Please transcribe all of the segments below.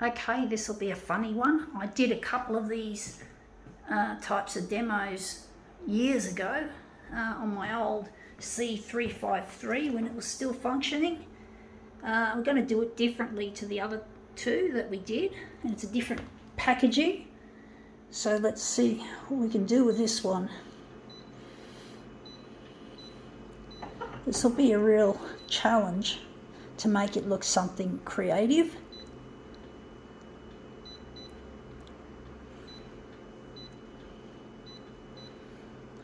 Okay, this will be a funny one. I did a couple of these types of demos years ago on my old C353 when it was still functioning. I'm going to do it differently to the other two that we did, and it's a different packaging. So let's see what we can do with this one. This will be a real challenge to make it look something creative.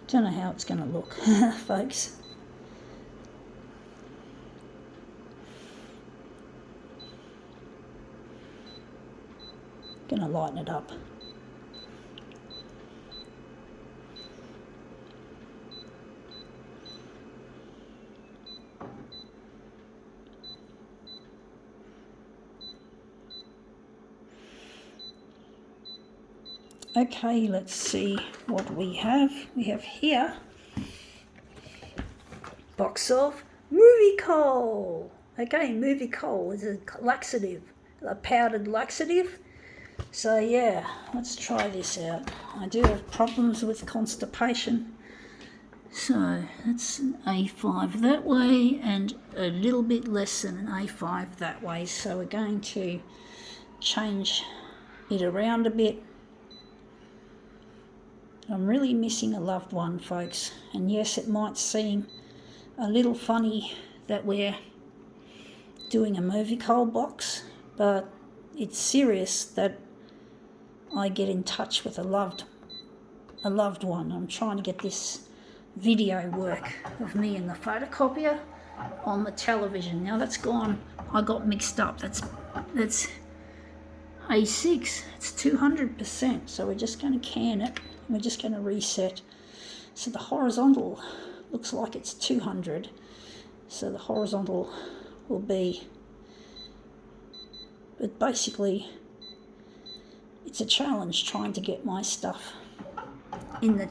Don't know how it's going to look, folks. Going to lighten it up. Okay, let's see what we have. We have here box of movie coal. Okay, movie coal is a laxative, a powdered laxative. So yeah, let's try this out. I do have problems with constipation. So that's an A5 that way and a little bit less than an A5 that way. So we're going to change it around a bit. I'm really missing a loved one, folks, and yes, it might seem a little funny that we're doing a movie coal box, but it's serious that I get in touch with a loved one. I'm trying to get this video work of me in the photocopier on the television. Now that's gone, I got mixed up, that's A6, it's 200%, so we're just going to can it. We're just going to reset. So the horizontal looks like it's 200. So the horizontal will be, but basically it's a challenge trying to get my stuff in the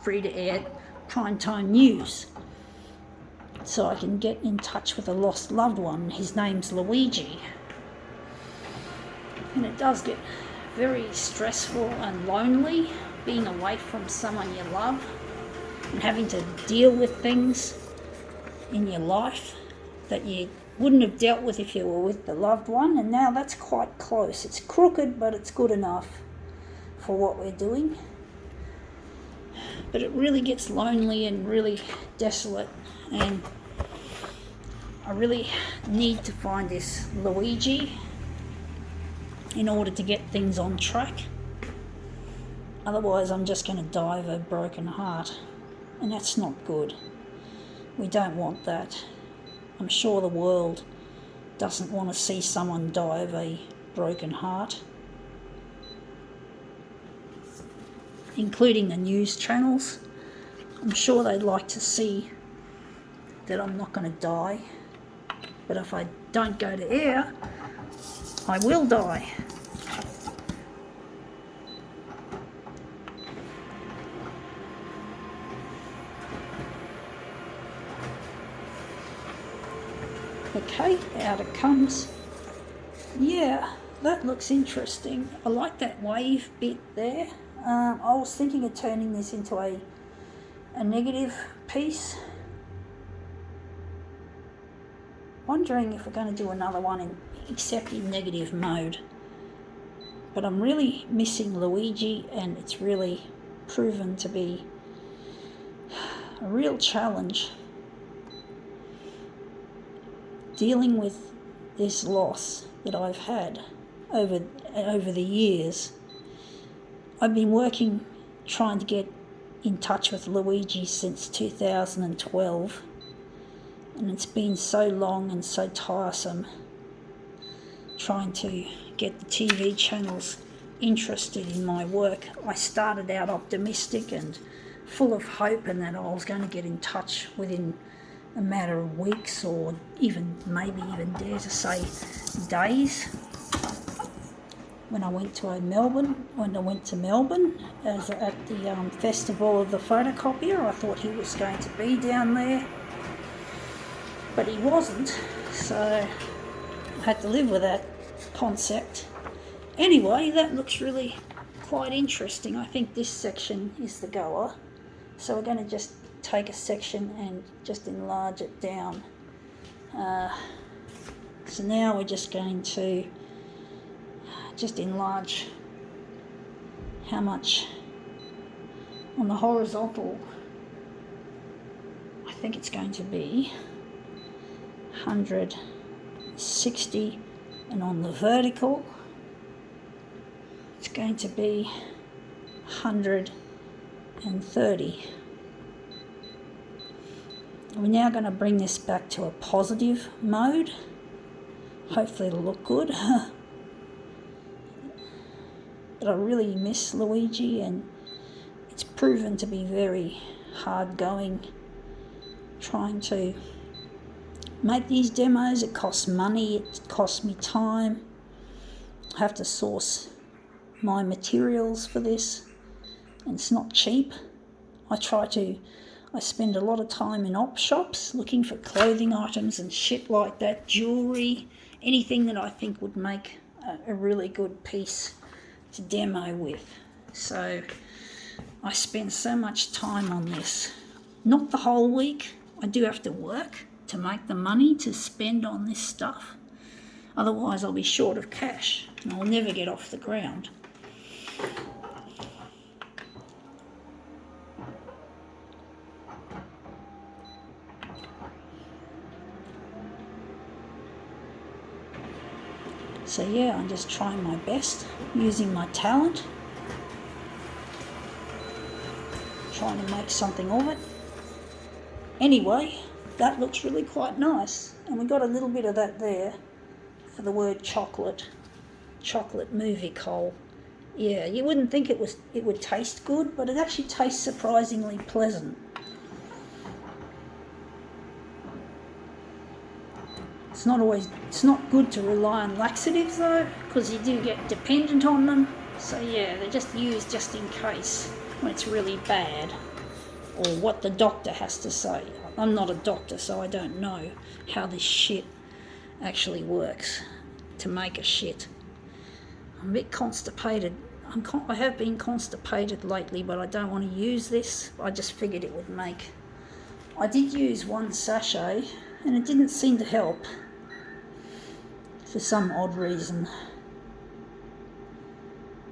free-to-air prime time news. So I can get in touch with a lost loved one. His name's Luigi. And it does get very stressful and lonely, being away from someone you love and having to deal with things in your life that you wouldn't have dealt with if you were with the loved one. And now that's quite close. It's crooked, but it's good enough for what we're doing. But it really gets lonely and really desolate, and I really need to find this Luigi in order to get things on track. Otherwise, I'm just going to die of a broken heart, and that's not good. We don't want that. I'm sure the world doesn't want to see someone die of a broken heart, including the news channels. I'm sure they'd like to see that I'm not going to die, but if I don't go to air, I will die. Okay, out it comes. Yeah, that looks interesting. I like that wave bit there. I was thinking of turning this into a negative piece. Wondering if we're going to do another one except in negative mode. But I'm really missing Luigi, and it's really proven to be a real challenge dealing with this loss that I've had over the years. I've been working, trying to get in touch with Luigi since 2012, and it's been so long and so tiresome trying to get the TV channels interested in my work. I started out optimistic and full of hope, and that I was going to get in touch within a matter of weeks, or maybe even dare to say days. When I went to Melbourne as at the festival of the photocopier, I thought he was going to be down there, but he wasn't. So I had to live with that concept, Anyway, that looks really quite interesting. I think this section is the goer. So we're going to just take a section and just enlarge it down. So now we're just going to just enlarge how much on the horizontal. I think it's going to be 160, and on the vertical it's going to be 130. We're now going to bring this back to a positive mode. Hopefully it'll look good. But I really miss Luigi, and it's proven to be very hard going trying to make these demos. It costs money, it costs me time. I have to source my materials for this, and it's not cheap. I spend a lot of time in op shops looking for clothing items and shit like that, jewellery, anything that I think would make a really good piece to demo with. So I spend so much time on this. Not the whole week. I do have to work to make the money to spend on this stuff. Otherwise I'll be short of cash and I'll never get off the ground. So yeah, I'm just trying my best, using my talent, trying to make something of it. Anyway, that looks really quite nice. And we got a little bit of that there for the word chocolate movie coal. Yeah, you wouldn't think it would taste good, but it actually tastes surprisingly pleasant. It's not good to rely on laxatives though, because you do get dependent on them. So yeah, they're just used just in case when it's really bad, or what the doctor has to say. I'm not a doctor, so I don't know how this shit actually works to make a shit. I'm a bit constipated. I have been constipated lately, but I don't want to use this. I just figured it would make. I did use one sachet and it didn't seem to help for some odd reason.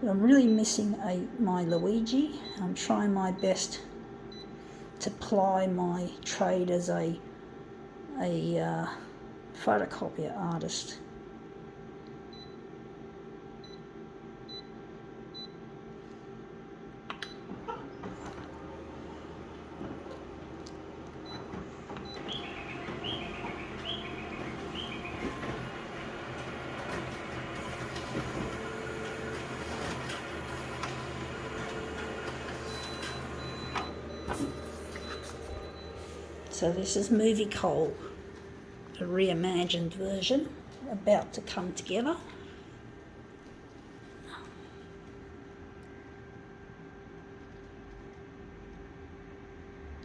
But I'm really missing my Luigi. I'm trying my best to ply my trade as a photocopier artist. So this is Movie Coal, a reimagined version about to come together.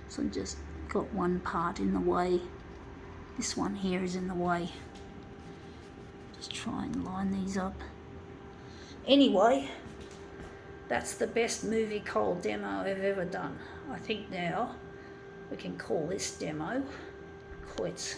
So I've just got one part in the way. This one here is in the way. Just try and line these up. Anyway, that's the best Movie Coal demo I've ever done. I think now we can call this demo quits.